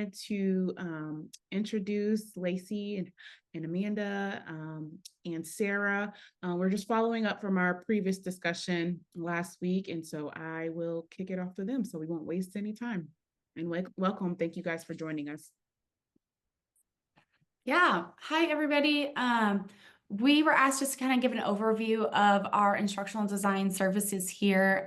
wanted to introduce Lacey and Amanda and Sarah. We're just following up from our previous discussion last week, and so I will kick it off to them so we won't waste any time. And welcome. Thank you guys for joining us. Yeah. Hi, everybody. We were asked just to kind of give an overview of our instructional design services here.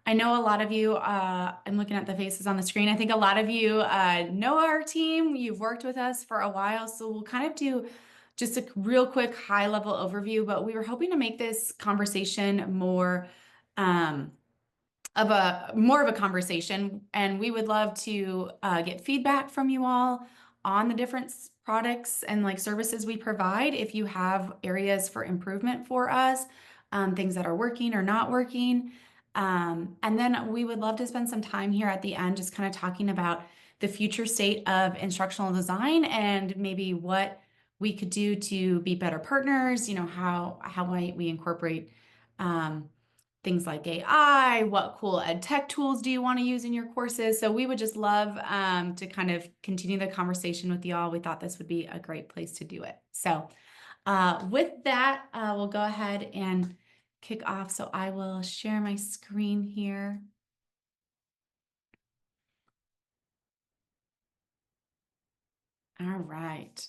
I know a lot of you, I'm looking at the faces on the screen. I think a lot of you know our team. You've worked with us for a while, so we'll kind of do just a real quick high-level overview, but we were hoping to make this conversation more of a conversation, and we would love to get feedback from you all on the different products and like services we provide. If you have areas for improvement for us, things that are working or not working. And then we would love to spend some time here at the end just kind of talking about the future state of instructional design and maybe what we could do to be better partners, how might we incorporate things like AI, what cool ed tech tools do you want to use in your courses? So we would just love to kind of continue the conversation with y'all. We thought this would be a great place to do it. So with that, we'll go ahead and kick off. So I will share my screen here. All right.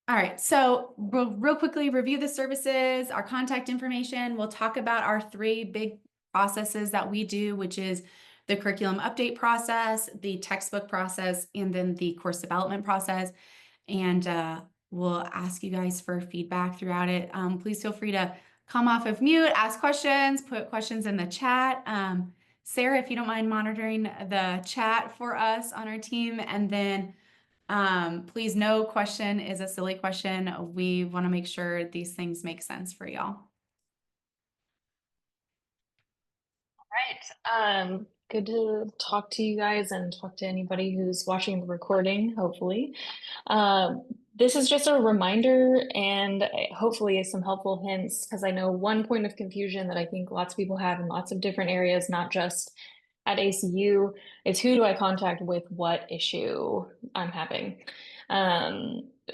All right, so we'll real quickly review the services, our contact information. We'll talk about our 3 big processes that we do, which is the curriculum update process, the textbook process, and then the course development process. And we'll ask you guys for feedback throughout it. Please feel free to come off of mute, ask questions, put questions in the chat. Sarah, if you don't mind monitoring the chat for us on our team, and then please, no question is a silly question. We want to make sure these things make sense for y'all. All right. Good to talk to you guys and talk to anybody who's watching the recording, hopefully. This is just a reminder and hopefully some helpful hints, because I know one point of confusion that I think lots of people have in lots of different areas, not just at ACU, is who do I contact with what issue I'm having.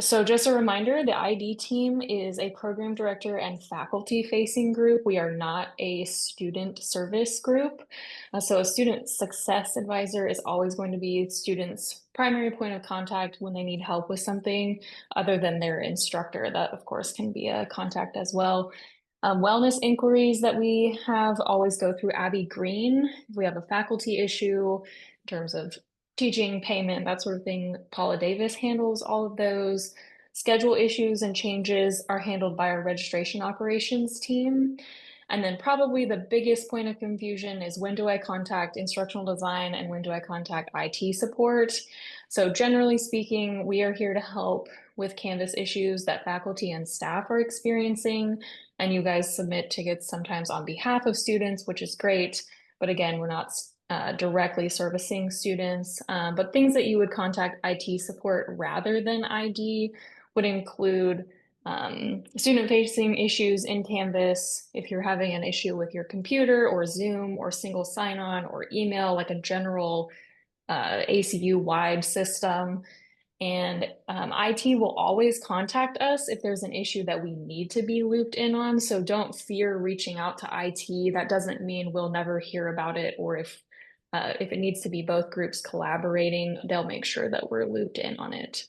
So just a reminder, the ID team is a program director and faculty facing group. We are not a student service group. So a student success advisor is always going to be students' primary point of contact when they need help with something other than their instructor. That of course can be a contact as well. Wellness inquiries that we have always go through Abby Green. If we have a faculty issue in terms of teaching, payment, that sort of thing, Paula Davis handles all of those. Schedule issues and changes are handled by our registration operations team. And then probably the biggest point of confusion is when do I contact instructional design and when do I contact IT support? So generally speaking, we are here to help with Canvas issues that faculty and staff are experiencing. And you guys submit tickets sometimes on behalf of students, which is great. But again, we're not directly servicing students. But things that you would contact IT support rather than ID would include student-facing issues in Canvas. If you're having an issue with your computer or Zoom or single sign-on or email, like a general ACU-wide system. And IT will always contact us if there's an issue that we need to be looped in on. So don't fear reaching out to IT. That doesn't mean we'll never hear about it, or if it needs to be both groups collaborating, they'll make sure that we're looped in on it.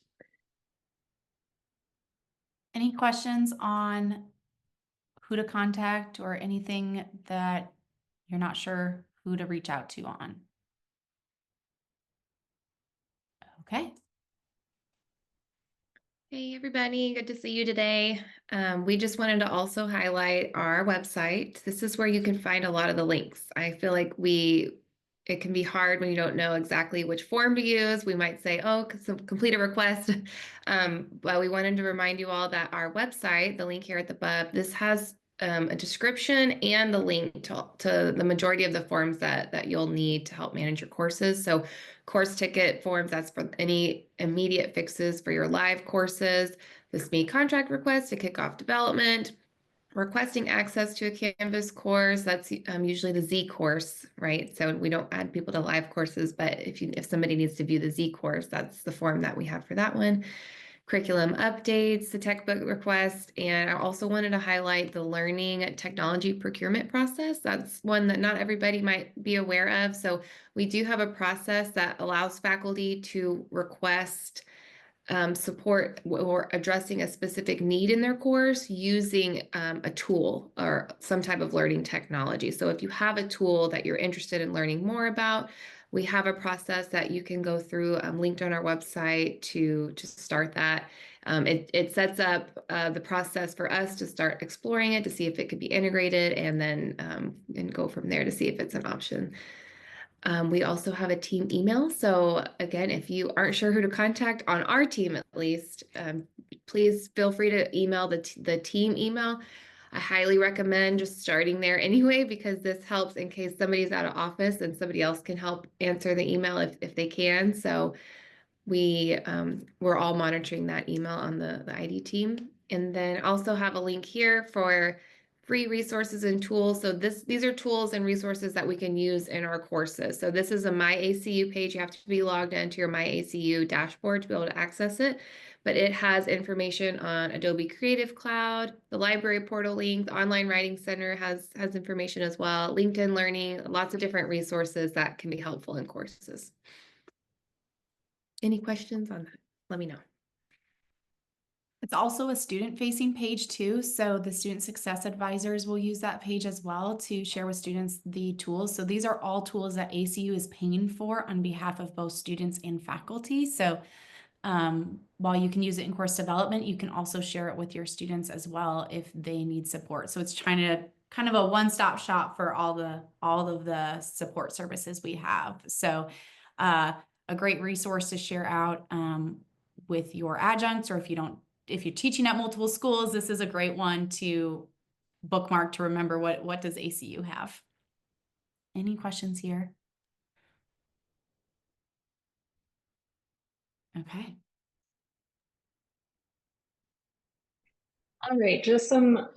Any questions on who to contact or anything that you're not sure who to reach out to on? Okay. Hey everybody, good to see you today. We just wanted to also highlight our website. This is where you can find a lot of the links. I feel like it can be hard when you don't know exactly which form to use. We might say, oh, complete a request. But we wanted to remind you all that our website, the link here at the above, this has a description and the link to the majority of the forms that you'll need to help manage your courses. So course ticket forms, that's for any immediate fixes for your live courses. The SME contract request to kick off development. requesting access to a Canvas course, that's usually the Z course, right? So we don't add people to live courses, but if somebody needs to view the Z course, that's the form that we have for that one. Curriculum updates, the textbook request, and I also wanted to highlight the learning technology procurement process. That's one that not everybody might be aware of. So we do have a process that allows faculty to request support or addressing a specific need in their course using a tool or some type of learning technology. So if you have a tool that you're interested in learning more about, we have a process that you can go through, linked on our website to start that. It sets up the process for us to start exploring it, to see if it could be integrated, and then and go from there to see if it's an option. We also have a team email. So again, if you aren't sure who to contact on our team, at least, please feel free to email the team email. I highly recommend just starting there anyway, because this helps in case somebody's out of office and somebody else can help answer the email if they can. So we're all monitoring that email on the ID team. And then also have a link here for free resources and tools. So these are tools and resources that we can use in our courses. So this is a My ACU page. You have to be logged into your My ACU dashboard to be able to access it. But it has information on Adobe Creative Cloud, the library portal link, the Online Writing Center has information as well, LinkedIn Learning, lots of different resources that can be helpful in courses. Any questions on that? Let me know. It's also a student-facing page too, so the student success advisors will use that page as well to share with students the tools. So these are all tools that ACU is paying for on behalf of both students and faculty. So while you can use it in course development, you can also share it with your students as well if they need support. So it's trying to kind of a one-stop shop for all of the support services we have. So a great resource to share out with your adjuncts, or if you're teaching at multiple schools, this is a great one to bookmark to remember what does ACU have. Any questions here? Okay. All right, just some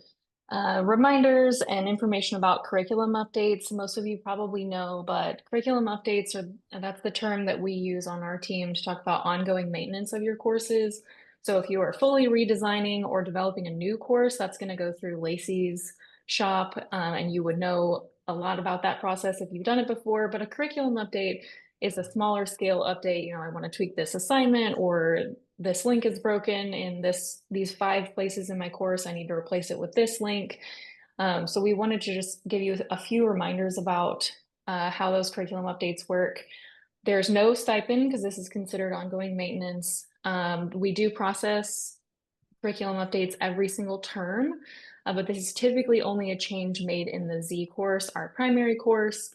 reminders and information about curriculum updates. Most of you probably know, but curriculum updates that's the term that we use on our team to talk about ongoing maintenance of your courses. So if you are fully redesigning or developing a new course, that's going to go through Lacey's shop, and you would know a lot about that process if you've done it before. But a curriculum update is a smaller scale update. You know, I want to tweak this assignment, or this link is broken in these 5 places in my course. I need to replace it with this link. So we wanted to just give you a few reminders about how those curriculum updates work. There's no stipend because this is considered ongoing maintenance. We do process curriculum updates every single term, but this is typically only a change made in the Z course, our primary course.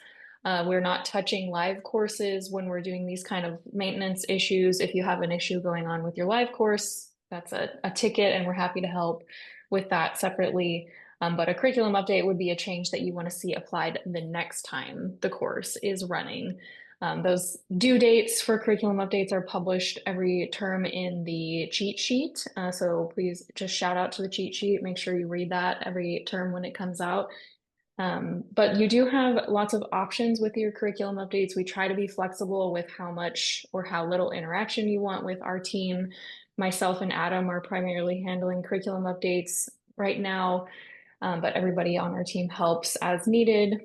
We're not touching live courses when we're doing these kind of maintenance issues. If you have an issue going on with your live course, that's a ticket, and we're happy to help with that separately. But a curriculum update would be a change that you want to see applied the next time the course is running. Those due dates for curriculum updates are published every term in the cheat sheet. So please just shout out to the cheat sheet. Make sure you read that every term when it comes out. But you do have lots of options with your curriculum updates. We try to be flexible with how much or how little interaction you want with our team. Myself and Adam are primarily handling curriculum updates right now, but everybody on our team helps as needed.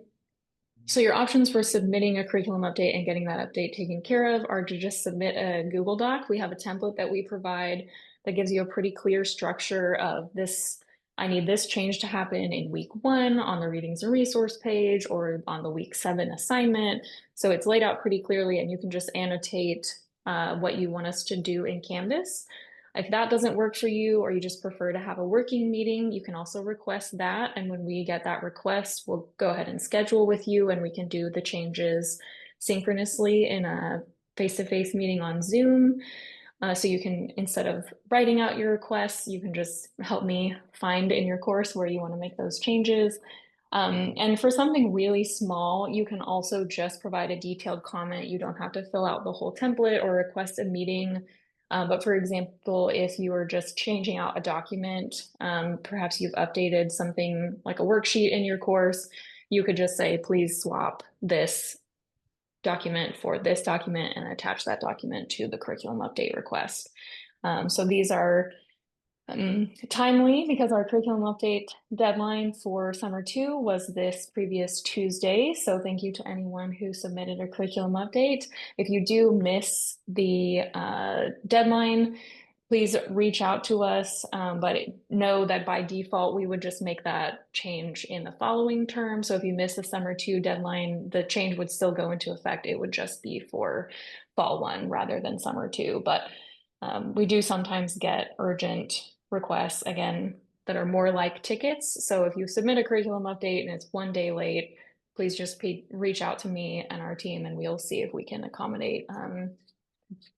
So your options for submitting a curriculum update and getting that update taken care of are to just submit a Google Doc. We have a template that we provide that gives you a pretty clear structure of this. I need this change to happen in week 1 on the readings and resource page, or on the week 7 assignment. So it's laid out pretty clearly, and you can just annotate what you want us to do in Canvas. If that doesn't work for you, or you just prefer to have a working meeting, you can also request that. And when we get that request, we'll go ahead and schedule with you, and we can do the changes synchronously in a face-to-face meeting on Zoom. So you can, instead of writing out your requests, you can just help me find in your course where you want to make those changes. And for something really small, you can also just provide a detailed comment. You don't have to fill out the whole template or request a meeting But for example, if you are just changing out a document, perhaps you've updated something like a worksheet in your course, you could just say, please swap this document for this document and attach that document to the curriculum update request. So these are timely because our curriculum update deadline for summer 2 was this previous Tuesday. So thank you to anyone who submitted a curriculum update. If you do miss the deadline, please reach out to us, but know that by default, we would just make that change in the following term. So if you miss the summer 2 deadline, the change would still go into effect. It would just be for fall 1 rather than summer 2. But we do sometimes get urgent requests, again, that are more like tickets. So if you submit a curriculum update and it's 1 day late, please just reach out to me and our team and we'll see if we can accommodate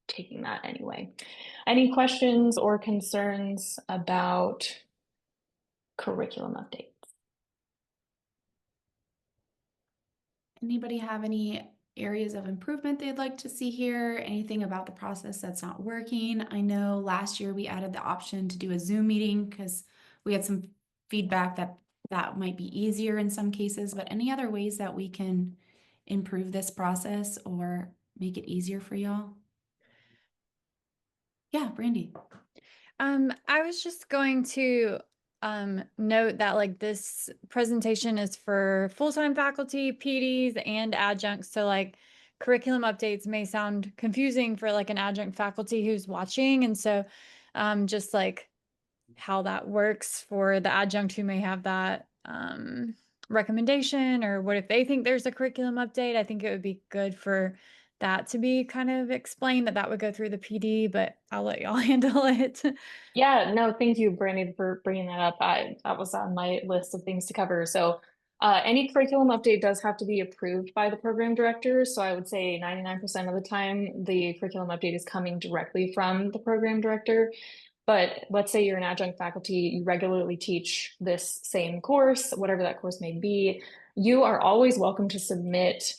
taking that anyway. Any questions or concerns about curriculum updates? Anybody have any areas of improvement they'd like to see here? Anything about the process that's not working? I know last year we added the option to do a Zoom meeting because we had some feedback that that might be easier in some cases, but any other ways that we can improve this process or make it easier for y'all? Yeah, Brandy. I was just going to note that like this presentation is for full-time faculty, PDs, and adjuncts. So like curriculum updates may sound confusing for like an adjunct faculty who's watching. And so just like how that works for the adjunct who may have that recommendation, or what if they think there's a curriculum update. I think it would be good for that to be kind of explained, that would go through the PD, but I'll let y'all handle it. Yeah, no, thank you, Brandon, for bringing that up. That was on my list of things to cover. So any curriculum update does have to be approved by the program director. So I would say 99% of the time, the curriculum update is coming directly from the program director. But let's say you're an adjunct faculty, you regularly teach this same course, whatever that course may be, you are always welcome to submit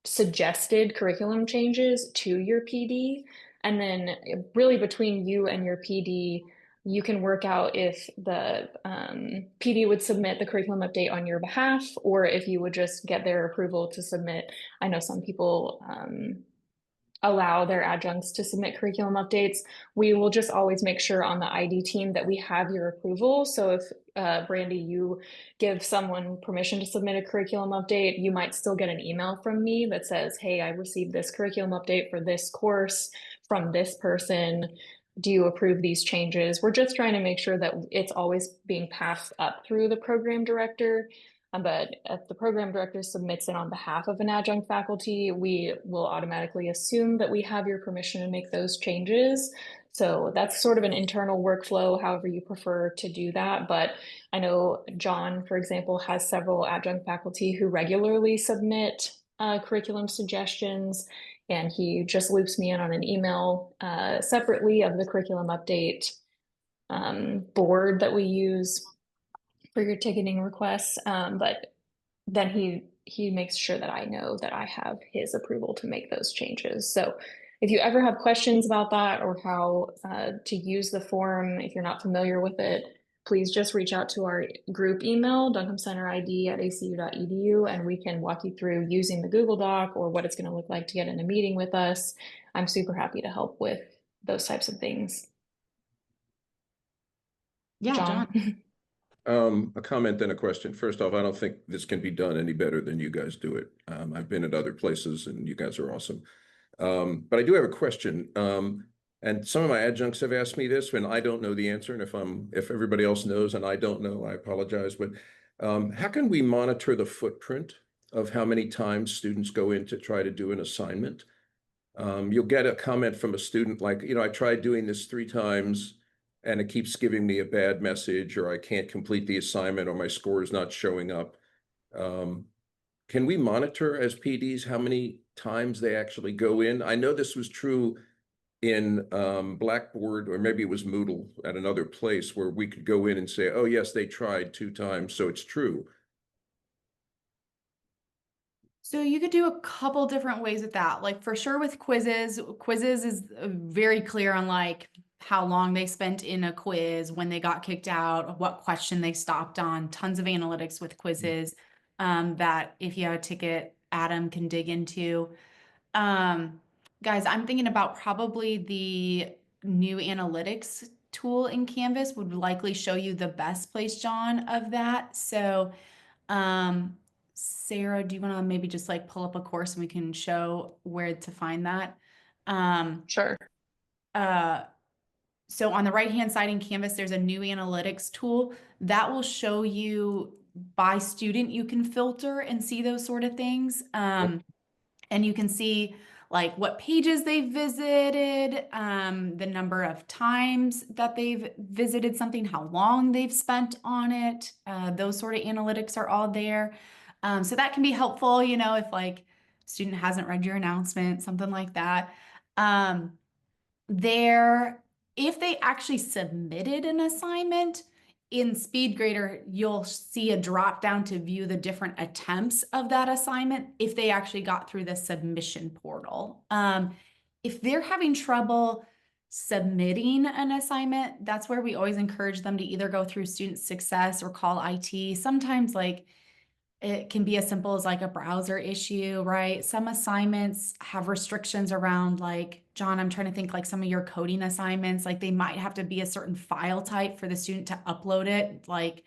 suggested curriculum changes to your PD. And then really between you and your PD, you can work out if the PD would submit the curriculum update on your behalf, or if you would just get their approval to submit. I know some people allow their adjuncts to submit curriculum updates. We will just always make sure on the ID team that we have your approval. So if Brandy, you give someone permission to submit a curriculum update, you might still get an email from me that says, hey, I received this curriculum update for this course from this person. Do you approve these changes? We're just trying to make sure that it's always being passed up through the program director. But if the program director submits it on behalf of an adjunct faculty, we will automatically assume that we have your permission to make those changes. So that's sort of an internal workflow, however you prefer to do that. But I know John, for example, has several adjunct faculty who regularly submit curriculum suggestions, and he just loops me in on an email separately of the curriculum update board that we use for your ticketing requests, but then he makes sure that I know that I have his approval to make those changes. So if you ever have questions about that or how to use the form, if you're not familiar with it, please just reach out to our group email, duncomcenterid@acu.edu, and we can walk you through using the Google Doc or what it's going to look like to get in a meeting with us. I'm super happy to help with those types of things. Yeah, John. A comment and a question. First off, I don't think this can be done any better than you guys do it. I've been at other places and you guys are awesome. But I do have a question. And some of my adjuncts have asked me this when I don't know the answer. And if everybody else knows and I don't know, I apologize. But how can we monitor the footprint of how many times students go in to try to do an assignment? You'll get a comment from a student like, I tried doing this 3 times and it keeps giving me a bad message, or I can't complete the assignment, or my score is not showing up. Can we monitor as PDs how many times they actually go in? I know this was true in Blackboard, or maybe it was Moodle at another place where we could go in and say, oh yes, they tried 2 times, so it's true. So you could do a couple different ways with that. Like for sure with quizzes is very clear on like how long they spent in a quiz, when they got kicked out, what question they stopped on, tons of analytics with quizzes that if you have a ticket, Adam can dig into. Guys, I'm thinking about probably the new analytics tool in Canvas would likely show you the best place, John, of that. So Sarah, do you want to maybe just like pull up a course and we can show where to find that? Sure. So on the right-hand side in Canvas, there's a new analytics tool that will show you by student. You can filter and see those sort of things. And you can see like what pages they've visited, the number of times that they've visited something, how long they've spent on it. Those sort of analytics are all there. So that can be helpful, you know, if like student hasn't read your announcement, something like that. If they actually submitted an assignment in SpeedGrader, you'll see a drop down to view the different attempts of that assignment if they actually got through the submission portal. If they're having trouble submitting an assignment, that's where we always encourage them to either go through student success or call IT. Sometimes like it can be as simple as like a browser issue, right? Some assignments have restrictions around like, John, I'm trying to think like some of your coding assignments, like they might have to be a certain file type for the student to upload it. Like,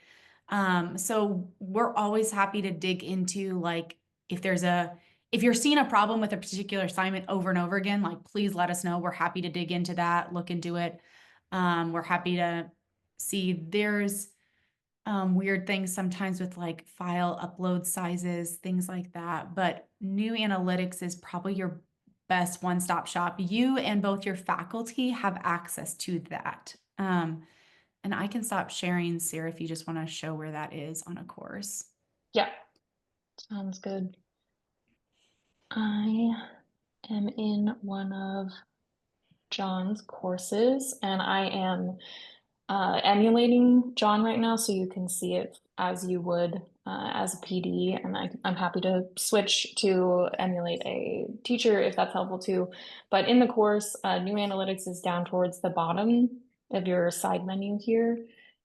so we're always happy to dig into like, if you're seeing a problem with a particular assignment over and over again, like please let us know. We're happy to dig into that, look into it. We're happy to see there's weird things sometimes with like file upload sizes, things like that. But new analytics is probably your best one-stop shop. You and both your faculty have access to that. And I can stop sharing, Sarah, if you just want to show where that is on a course. Yeah, sounds good. I am in one of John's courses and I am emulating John right now so you can see it as you would as a PD, and I'm happy to switch to emulate a teacher if that's helpful too. But in the course, new analytics is down towards the bottom of your side menu here.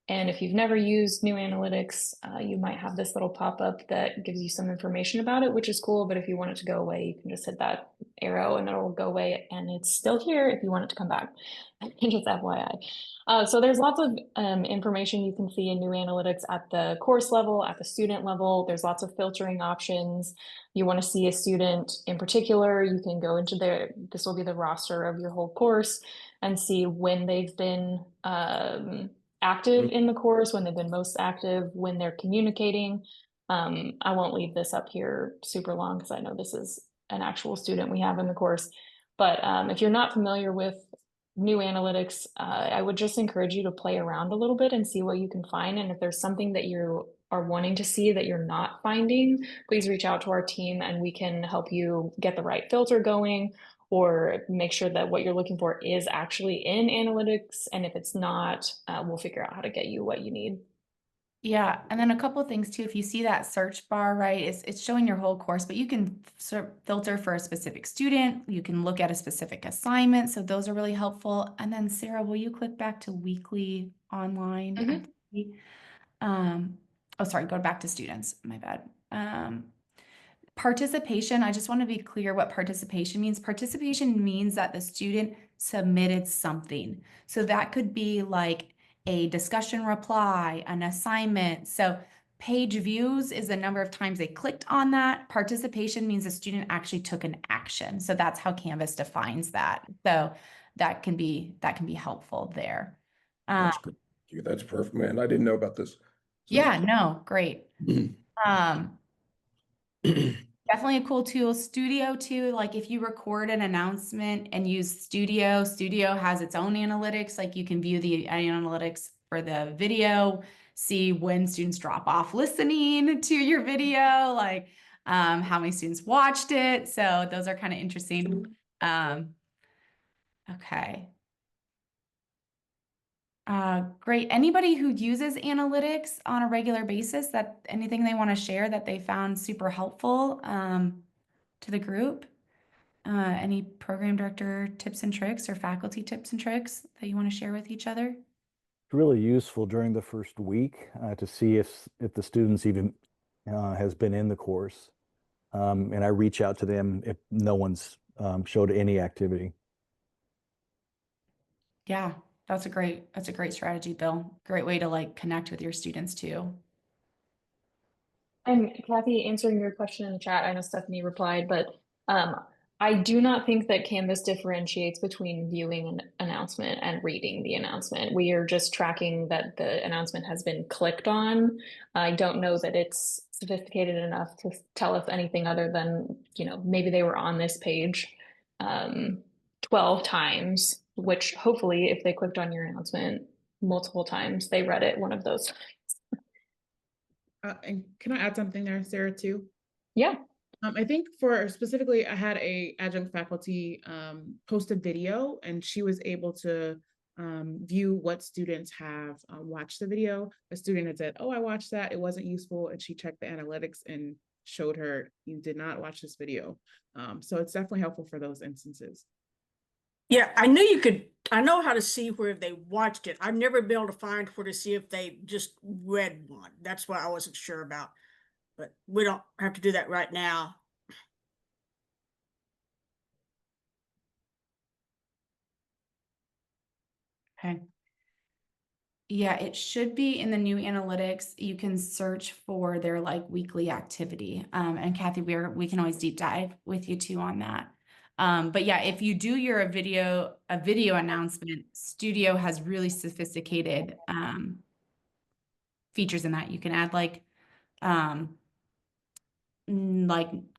And if you've never used new analytics, you might have this little pop-up that gives you some information about it, which is cool. But if you want it to go away, you can just hit that arrow and it'll go away, and it's still here if you want it to come back. Just FYI. So there's lots of information you can see in new analytics at the course level, at the student level. There's lots of filtering options. You want to see a student in particular, you can go into this will be the roster of your whole course and see when they've been active in the course, when they've been most active, when they're communicating. I won't leave this up here super long because I know this is an actual student we have in the course. But if you're not familiar with new analytics, I would just encourage you to play around a little bit and see what you can find. And if there's something that you are wanting to see that you're not finding, please reach out to our team and we can help you get the right filter going or make sure that what you're looking for is actually in analytics. And if it's not, we'll figure out how to get you what you need. Yeah, and then a couple of things too. If you see that search bar, right, it's showing your whole course, but you can filter for a specific student. You can look at a specific assignment. So those are really helpful. And then Sarah, will you click back to weekly online? Oh, sorry, go back to students. My bad. Participation, I just want to be clear what participation means. Participation means that the student submitted something. So that could be like a discussion reply, an assignment. So page views is the number of times they clicked on that. Participation means the student actually took an action. So that's how Canvas defines that. So that can be helpful there. That's good. That's perfect, man. I didn't know about this. So. Yeah, no, great. Definitely a cool tool. Studio too, like if you record an announcement and use Studio has its own analytics, like you can view the analytics for the video, see when students drop off listening to your video, like how many students watched it. So those are kind of interesting. Okay. Great. Anybody who uses analytics on a regular basis, that anything they want to share that they found super helpful to the group? Any program director tips and tricks or faculty tips and tricks that you want to share with each other? It's really useful during the first week to see if the students even has been in the course. And I reach out to them if no one's showed any activity. Yeah, that's a great strategy, Bill. Great way to like connect with your students too. And Kathy, answering your question in the chat, I know Stephanie replied, but I do not think that Canvas differentiates between viewing an announcement and reading the announcement. We are just tracking that the announcement has been clicked on. I don't know that it's sophisticated enough to tell us anything other than, you know, maybe they were on this page 12 times, which hopefully if they clicked on your announcement multiple times, they read it one of those. And can I add something there, Sarah, too? Yeah. I think for specifically, I had a adjunct faculty post a video, and she was able to view what students have watched the video. A student had said, "Oh, I watched that. It wasn't useful," and she checked the analytics and showed her, "You did not watch this video." So it's definitely helpful for those instances. Yeah, I knew you could. I know how to see where they watched it. I've never been able to find where to see if they just read one. That's what I wasn't sure about. But we don't have to do that right now. Okay. Yeah, it should be in the new analytics. You can search for their like weekly activity. And Kathy, we can always deep dive with you too on that. But yeah, if you do a video announcement, Studio has really sophisticated features in that. You can add like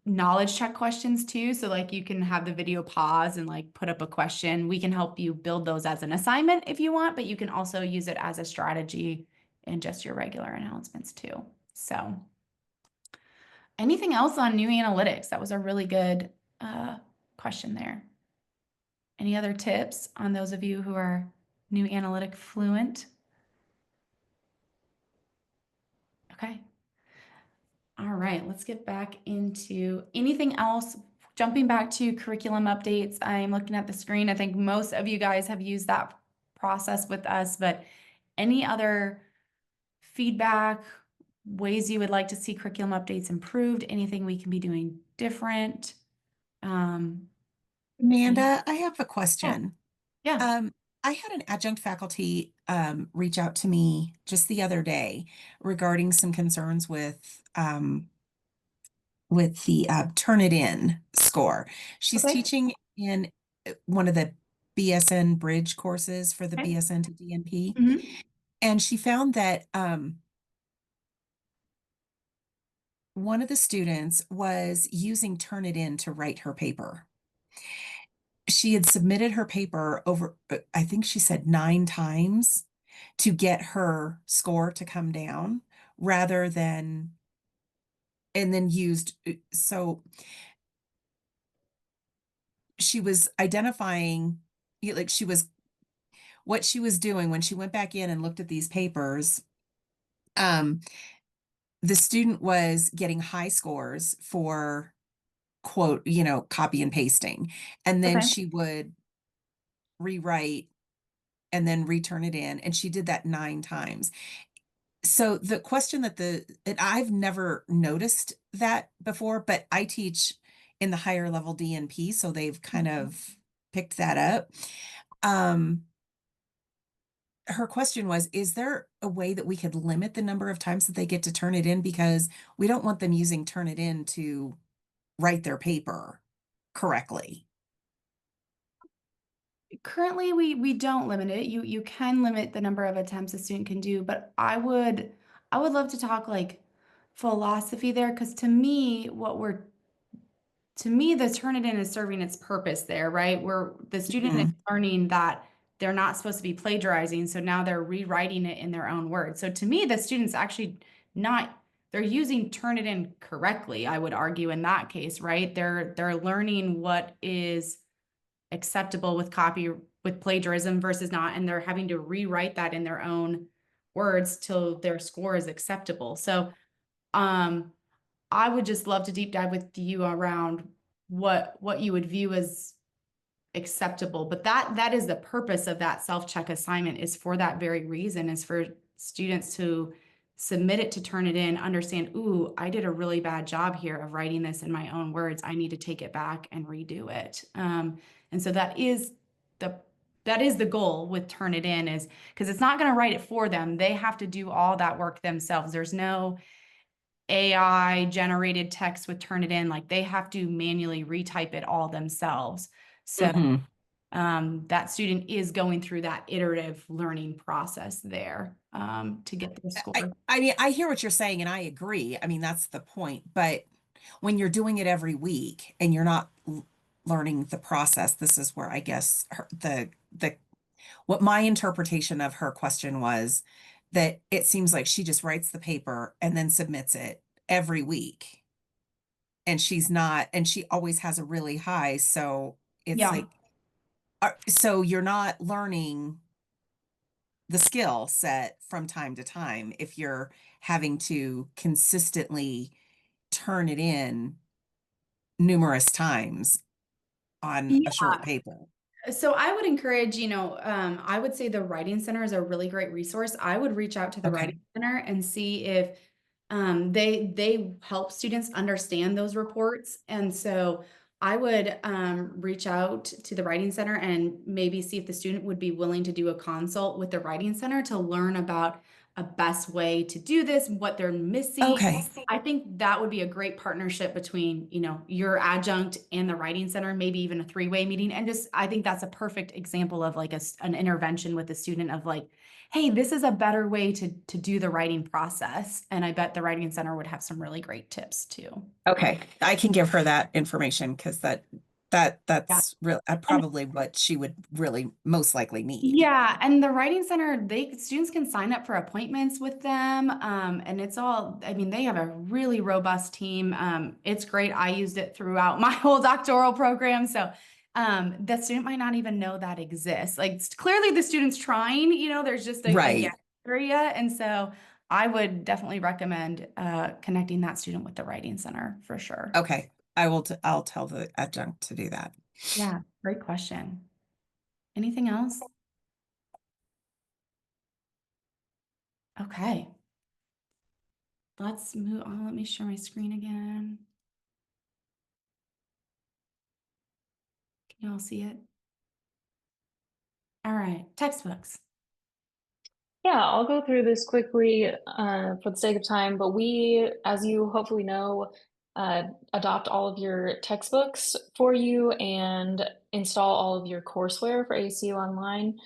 knowledge check questions too. So like you can have the video pause and like put up a question. We can help you build those as an assignment if you want, but you can also use it as a strategy in just your regular announcements too. So anything else on new analytics? That was a really good question there. Any other tips on those of you who are new analytic fluent? Okay. All right, let's get back into anything else. Jumping back to curriculum updates, I'm looking at the screen. I think most of you guys have used that process with us, but any other feedback, ways you would like to see curriculum updates improved, anything we can be doing different? Amanda, I have a question. Yeah. I had an adjunct faculty reach out to me just the other day regarding some concerns with the Turnitin score. She's Okay. teaching in one of the BSN bridge courses for the Okay. BSN to DNP. Mhm. And she found that one of the students was using Turnitin to write her paper. She had submitted her paper over, I think she said 9 times to get her score to come down rather than, and then used, so she was identifying, like what she was doing when she went back in and looked at these papers. The student was getting high scores for quote, copy and pasting. And then Okay. she would rewrite and then return it in. And she did that 9 times. So the question and I've never noticed that before, but I teach in the higher level DNP, so they've kind of picked that up. Her question was, is there a way that we could limit the number of times that they get to turn it in? Because we don't want them using Turnitin to write their paper correctly. Currently, we don't limit it. You can limit the number of attempts a student can do, but I would love to talk like philosophy there, because to me, the Turnitin is serving its purpose there, right? Where the student is learning that they're not supposed to be plagiarizing, so now they're rewriting it in their own words. So to me, the student's actually they're using Turnitin correctly, I would argue in that case, right? They're learning what is acceptable with with plagiarism versus not, and they're having to rewrite that in their own words till their score is acceptable. So I would just love to deep dive with you around what you would view as acceptable. But that is the purpose of that self-check assignment, is for that very reason, is for students to submit it, to turn it in, understand, ooh, I did a really bad job here of writing this in my own words. I need to take it back and redo it. And so that is the goal with Turn It In, is because it's not going to write it for them. They have to do all that work themselves. There's no AI generated text with Turn It In. Like, they have to manually retype it all themselves. So that student is going through that iterative learning process there to get their score. I mean, I hear what you're saying and I agree. I mean, that's the point. But when you're doing it every week and you're not learning the process, this is where I guess what my interpretation of her question was, that it seems like she just writes the paper and then submits it every week. And she's not, and she always has a really high. So it's Yeah. like, so you're not learning the skill set from time to time if you're having to consistently turn it in numerous times on a short paper. So I would encourage, I would say the Writing Center is a really great resource. I would reach out to the Writing Center and see if they help students understand those reports. And so I would reach out to the Writing Center and maybe see if the student would be willing to do a consult with the Writing Center to learn about a best way to do this, what they're missing. Okay. I think that would be a great partnership between, your adjunct and the Writing Center, maybe even a three-way meeting. And just, I think that's a perfect example of like an intervention with the student of like, hey, this is a better way to do the writing process. And I bet the Writing Center would have some really great tips too. Okay. I can give her that information because that's really probably what she would really most likely need. Yeah, and the Writing Center, students can sign up for appointments with them, and it's all, I mean, they have a really robust team. It's great. I used it throughout my whole doctoral program, so the student might not even know that exists. Like, clearly the student's trying, there's just a gap area, and so I would definitely recommend connecting that student with the Writing Center for sure. Okay, I'll tell the adjunct to do that. Yeah, great question. Anything else? Okay. Let's move on. Let me share my screen again. Can you all see it? All right, textbooks. Yeah, I'll go through this quickly for the sake of time, but we, as you hopefully know, adopt all of your textbooks for you and install all of your courseware for ACU Online.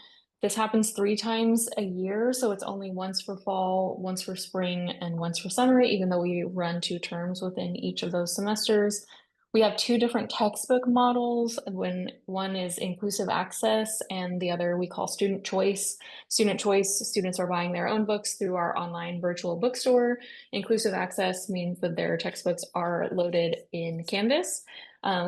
This happens 3 times a year, so it's only once for fall, once for spring, and once for summer, even though we run 2 terms within each of those semesters. We have 2 different textbook models. When one is inclusive access and the other we call student choice. Student choice, students are buying their own books through our online virtual bookstore. Inclusive access means that their textbooks are loaded in Canvas.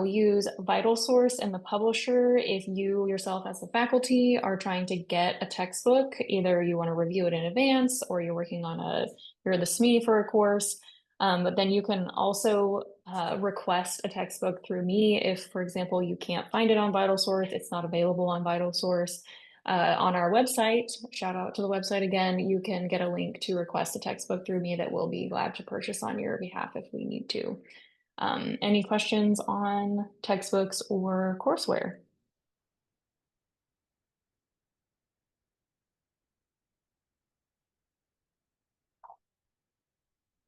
We use VitalSource and the publisher. If you yourself as the faculty are trying to get a textbook, either you want to review it in advance or you're working on you're the SME for a course, but then you can also request a textbook through me. If, for example, you can't find it on VitalSource, it's not available on VitalSource. On our website, shout out to the website again, you can get a link to request a textbook through me that we'll be glad to purchase on your behalf if we need to. Any questions on textbooks or courseware?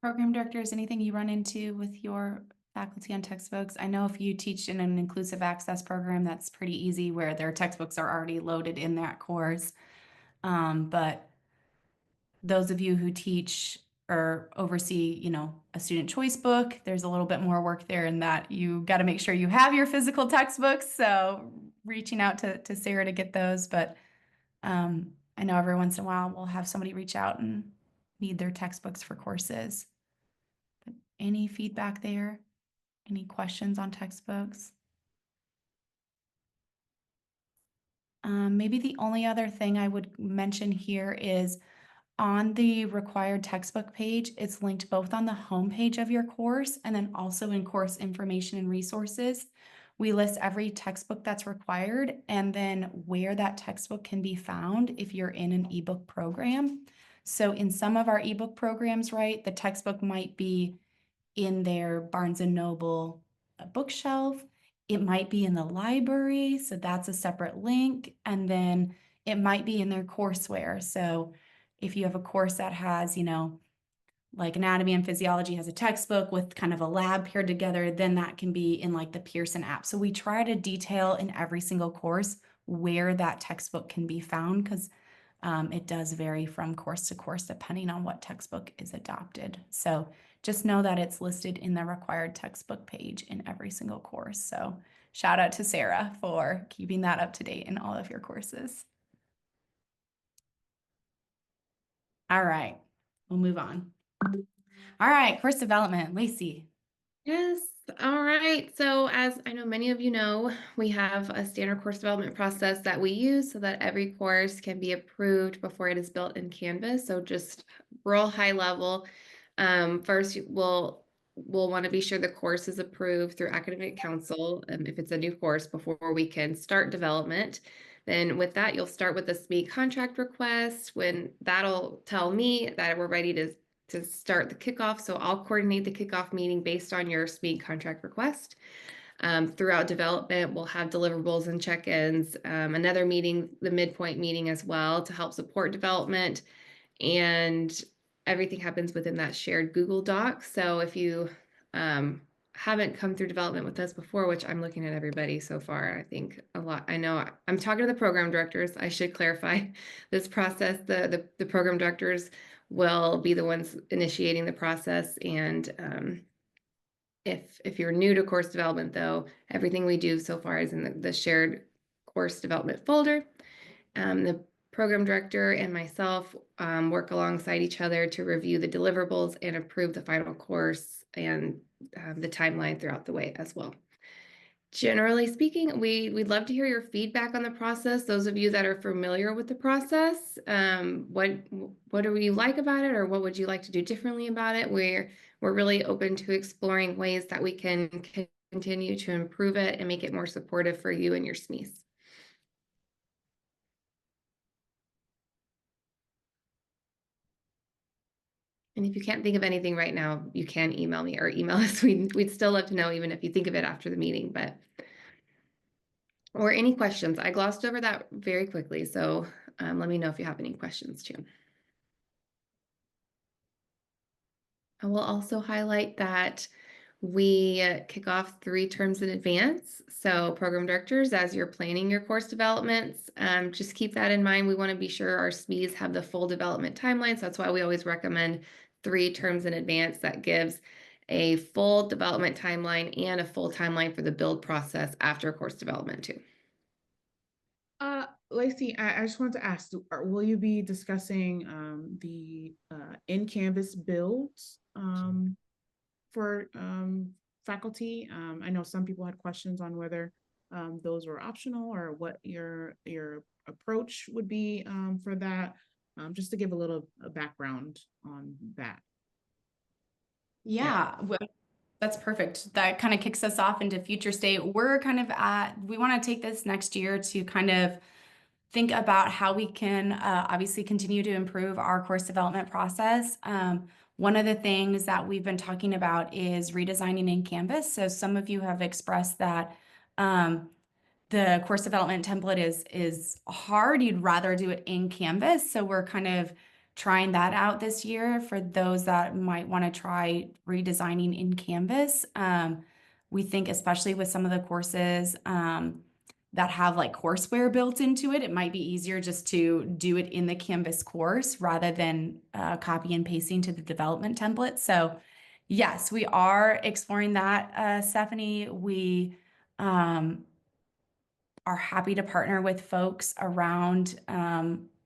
Program directors, anything you run into with your faculty on textbooks? I know if you teach in an inclusive access program, that's pretty easy where their textbooks are already loaded in that course. But those of you who teach or oversee, a student choice book, there's a little bit more work there in that you got to make sure you have your physical textbooks. So reaching out to Sarah to get those, but I know every once in a while we'll have somebody reach out and need their textbooks for courses. But any feedback there? Any questions on textbooks? Maybe the only other thing I would mention here is on the required textbook page, it's linked both on the homepage of your course and then also in course information and resources. We list every textbook that's required and then where that textbook can be found if you're in an ebook program. So in some of our ebook programs, right, the textbook might be in their Barnes and Noble bookshelf. It might be in the library, so that's a separate link. And then it might be in their courseware. So if you have a course that has, like anatomy and physiology has a textbook with kind of a lab paired together, then that can be in like the Pearson app. So we try to detail in every single course where that textbook can be found because it does vary from course to course depending on what textbook is adopted. So just know that it's listed in the required textbook page in every single course. So shout out to Sarah for keeping that up to date in all of your courses. All right, we'll move on. All right, course development, Lacey. Yes. All right. So as I know many of you know, we have a standard course development process that we use so that every course can be approved before it is built in Canvas. So just real high level. First, we'll want to be sure the course is approved through academic council if it's a new course before we can start development. Then with that, you'll start with the SME contract request when that'll tell me that we're ready to start the kickoff. So I'll coordinate the kickoff meeting based on your SME contract request. Throughout development, we'll have deliverables and check-ins, another meeting, the midpoint meeting as well to help support development. And everything happens within that shared Google Doc. So if you haven't come through development with us before, which I'm looking at everybody so far, I think a lot, I know I'm talking to the program directors. I should clarify this process. The program directors will be the ones initiating the process. And if you're new to course development though, everything we do so far is in the shared course development folder. The program director and myself work alongside each other to review the deliverables and approve the final course and the timeline throughout the way as well. Generally speaking, we'd love to hear your feedback on the process. Those of you that are familiar with the process, what do you like about it, or what would you like to do differently about it? We're really open to exploring ways that we can continue to improve it and make it more supportive for you and your SMEs. And if you can't think of anything right now, you can email me or email us. We'd still love to know, even if you think of it after the meeting, or any questions. I glossed over that very quickly, so let me know if you have any questions too. I will also highlight that we kick off 3 terms in advance. So program directors, as you're planning your course developments, just keep that in mind. We want to be sure our SMEs have the full development timeline. So that's why we always recommend 3 terms in advance. That gives a full development timeline and a full timeline for the build process after course development too. Lacey, I just wanted to ask, will you be discussing the in-Canvas builds for faculty? I know some people had questions on whether those were optional or what your approach would be for that, just to give a little background on that. Yeah. That's perfect. That kind of kicks us off into future state. We're kind of we want to take this next year to kind of think about how we can obviously continue to improve our course development process. One of the things that we've been talking about is redesigning in Canvas. So some of you have expressed that the course development template is hard. You'd rather do it in Canvas. So we're kind of trying that out this year for those that might want to try redesigning in Canvas. We think especially with some of the courses that have like courseware built into it, it might be easier just to do it in the Canvas course rather than copy and pasting to the development template. So yes, we are exploring that, Stephanie. We are happy to partner with folks around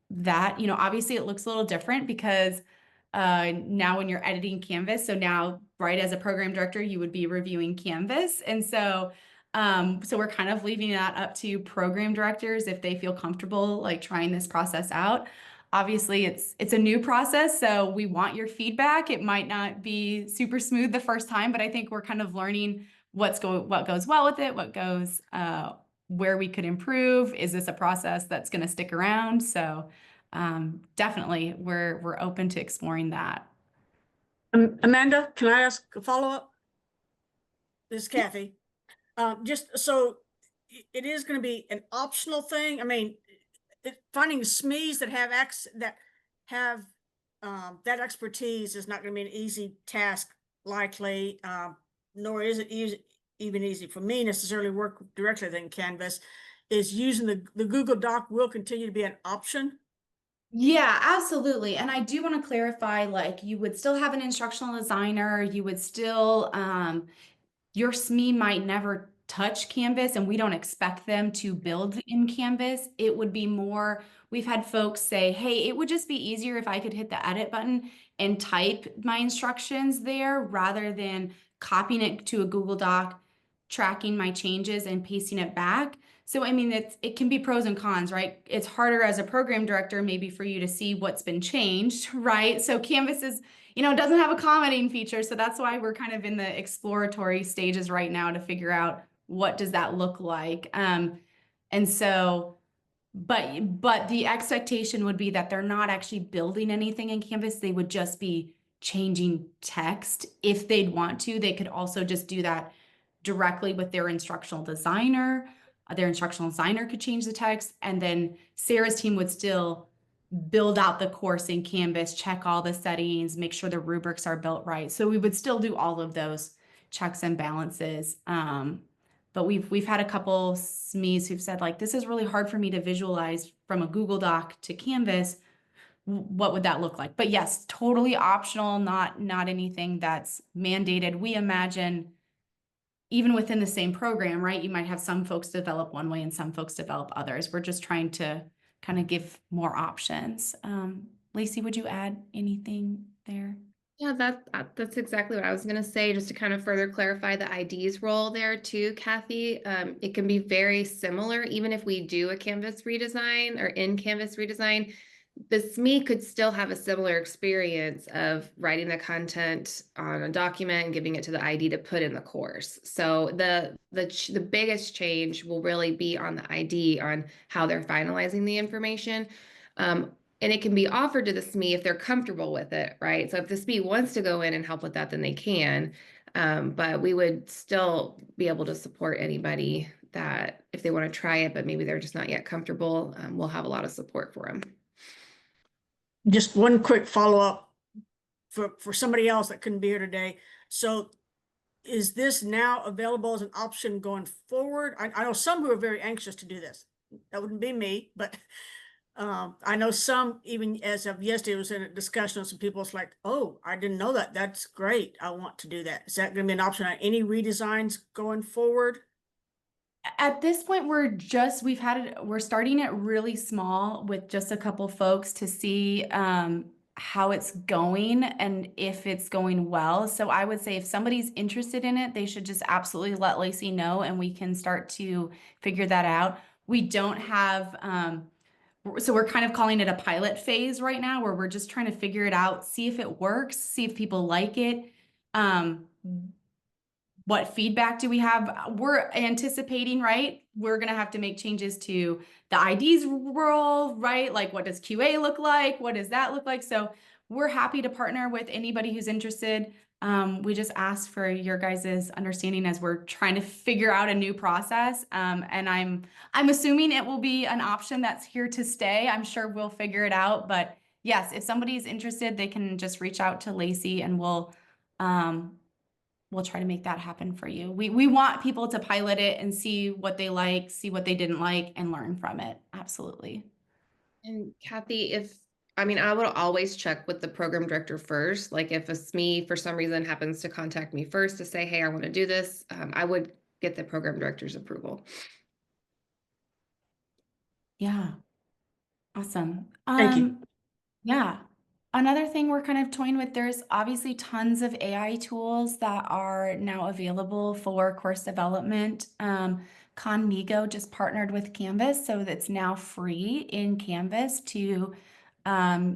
that. Obviously it looks a little different because now when you're editing Canvas, so now, right, as a program director, you would be reviewing Canvas. And so So we're kind of leaving that up to program directors if they feel comfortable like trying this process out. Obviously, it's a new process, so we want your feedback. It might not be super smooth the first time, but I think we're kind of learning what goes well with it, what goes where we could improve. Is this a process that's going to stick around? So definitely, we're open to exploring that. Amanda, can I ask a follow-up? This is Kathy. Just so it is going to be an optional thing. I mean, finding SMEs that have that expertise is not going to be an easy task, likely, nor is it even easy for me necessarily work directly in Canvas. Is using the Google Doc will continue to be an option. Yeah, absolutely. And I do want to clarify, like you would still have an instructional designer, you would still, your SME might never touch Canvas and we don't expect them to build in Canvas. It would be more, we've had folks say, hey, it would just be easier if I could hit the edit button and type my instructions there rather than copying it to a Google Doc, tracking my changes and pasting it back. So, I mean, it can be pros and cons, right? It's harder as a program director, maybe for you to see what's been changed, right? So Canvas is, it doesn't have a commenting feature. So that's why we're kind of in the exploratory stages right now to figure out what does that look like. And so, but the expectation would be that they're not actually building anything in Canvas. They would just be changing text. If they'd want to, they could also just do that directly with their instructional designer. Their instructional designer could change the text, and then Sarah's team would still build out the course in Canvas, check all the settings, make sure the rubrics are built right. So we would still do all of those checks and balances. But we've had a couple SMEs who've said, like, this is really hard for me to visualize from a Google Doc to Canvas. What would that look like? But yes, totally optional, not anything that's mandated. We imagine even within the same program, right? You might have some folks develop one way and some folks develop others. We're just trying to kind of give more options. Lacey, would you add anything there? Yeah, that's exactly what I was going to say, just to kind of further clarify the ID's role there too, Kathy. It can be very similar, even if we do a Canvas redesign or in Canvas redesign, the SME could still have a similar experience of writing the content on a document and giving it to the ID to put in the course. So the biggest change will really be on the ID on how they're finalizing the information. And it can be offered to the SME if they're comfortable with it, right? So if the SME wants to go in and help with that, then they can. But we would still be able to support anybody that if they want to try it, but maybe they're just not yet comfortable, we'll have a lot of support for them. Just one quick follow-up for somebody else that couldn't be here today. So is this now available as an option going forward? I know some who are very anxious to do this. That wouldn't be me, but I know some, even as of yesterday, was in a discussion with some people. It's like, oh, I didn't know that. That's great. I want to do that. Is that going to be an option on any redesigns going forward? At this point, we're starting it really small with just a couple folks to see how it's going and if it's going well. So I would say if somebody's interested in it, they should just absolutely let Lacey know and we can start to figure that out. We don't have, so we're kind of calling it a pilot phase right now where we're just trying to figure it out, see if it works, see if people like it. What feedback do we have? We're anticipating, right? We're going to have to make changes to the ID's role, right? Like, what does QA look like? What does that look like? So we're happy to partner with anybody who's interested. We just ask for your guys' understanding as we're trying to figure out a new process. And I'm assuming it will be an option that's here to stay. I'm sure we'll figure it out. But yes, if somebody's interested, they can just reach out to Lacey and we'll try to make that happen for you. We want people to pilot it and see what they like, see what they didn't like, and learn from it. Absolutely. And Kathy, I would always check with the program director first. Like if a SME for some reason happens to contact me first to say, hey, I want to do this, I would get the program director's approval. Yeah. Awesome. Thank you. Yeah. Another thing we're kind of toying with, there's obviously tons of AI tools that are now available for course development. Conmigo just partnered with Canvas, so it's now free in Canvas to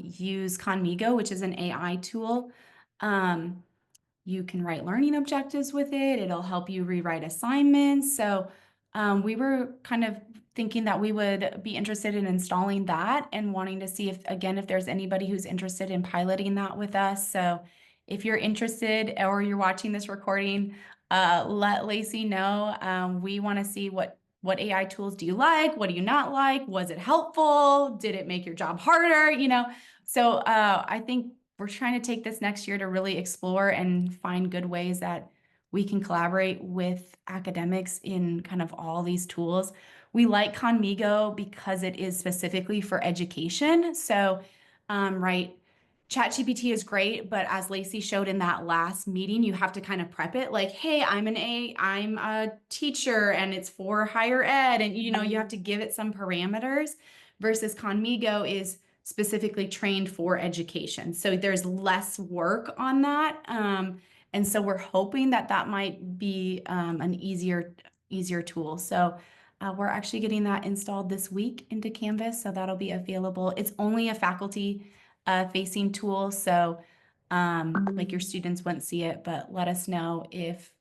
use Conmigo, which is an AI tool. You can write learning objectives with it. It'll help you rewrite assignments. So we were kind of thinking that we would be interested in installing that and wanting to see if, again, if there's anybody who's interested in piloting that with us. So if you're interested or you're watching this recording, let Lacey know. We want to see what AI tools do you like? What do you not like? Was it helpful? Did it make your job harder? So I think we're trying to take this next year to really explore and find good ways that we can collaborate with academics in kind of all these tools. We like Conmigo because it is specifically for education. So, right, ChatGPT is great, but as Lacey showed in that last meeting, you have to kind of prep it like, hey, I'm a teacher and it's for higher ed. And, you have to give it some parameters versus Conmigo is specifically trained for education. So there's less work on that. And so we're hoping that that might be an easier tool. So we're actually getting that installed this week into Canvas. So that'll be available. It's only a faculty facing tool. So like your students wouldn't see it, but let us know if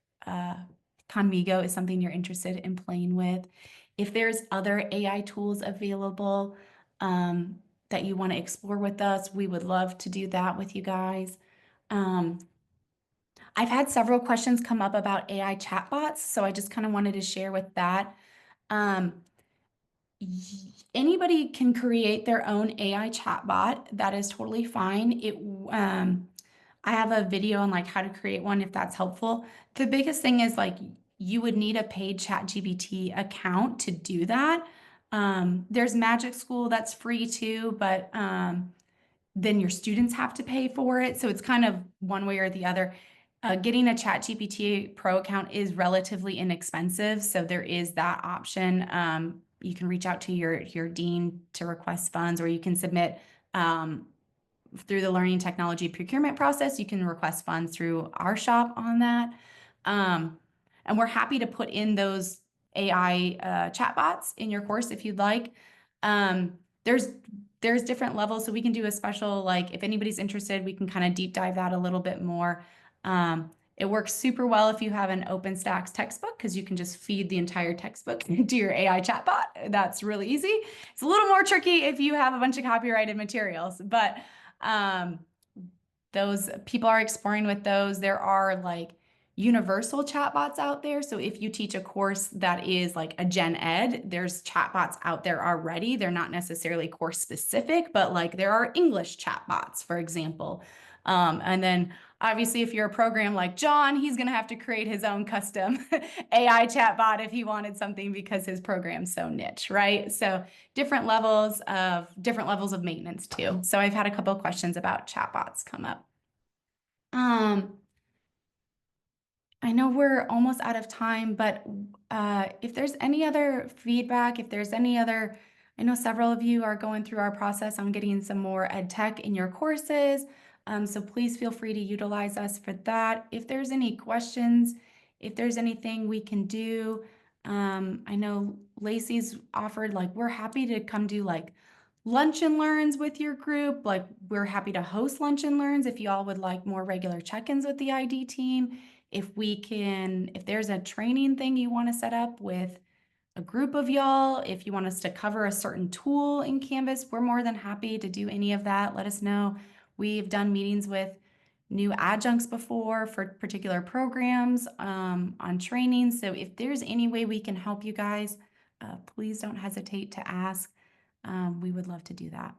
Conmigo is something you're interested in playing with. If there's other AI tools available that you want to explore with us, we would love to do that with you guys. I've had several questions come up about AI chatbots, so I just kind of wanted to share with that. Anybody can create their own AI chatbot. That is totally fine. I have a video on like how to create one if that's helpful. The biggest thing is like you would need a paid ChatGPT account to do that. There's Magic School that's free too, but then your students have to pay for it. So it's kind of one way or the other. Getting a ChatGPT Pro account is relatively inexpensive. So there is that option. You can reach out to your dean to request funds, or you can submit through the learning technology procurement process. You can request funds through our shop on that. And we're happy to put in those AI chatbots in your course if you'd like. There's different levels, so we can do a special, like if anybody's interested, we can kind of deep dive that a little bit more. It works super well if you have an OpenStax textbook because you can just feed the entire textbook into your AI chatbot. That's really easy. It's a little more tricky if you have a bunch of copyrighted materials, but those people are exploring with those. There are like universal chatbots out there. So if you teach a course that is like a gen ed, there's chatbots out there already. They're not necessarily course specific, but like there are English chatbots, for example. And then obviously if you're a program like John, he's going to have to create his own custom AI chatbot if he wanted something because his program's so niche, right? So different levels of maintenance too. So I've had a couple of questions about chatbots come up. I know we're almost out of time, but if there's any other feedback, I know several of you are going through our process on getting some more ed tech in your courses. So please feel free to utilize us for that. If there's any questions, if there's anything we can do, I know Lacey's offered, like, we're happy to come do like lunch and learns with your group. Like, we're happy to host lunch and learns if y'all would like more regular check-ins with the ID team. If there's a training thing you want to set up with a group of y'all, if you want us to cover a certain tool in Canvas, we're more than happy to do any of that. Let us know. We've done meetings with new adjuncts before for particular programs on training. So if there's any way we can help you guys, please don't hesitate to ask. We would love to do that.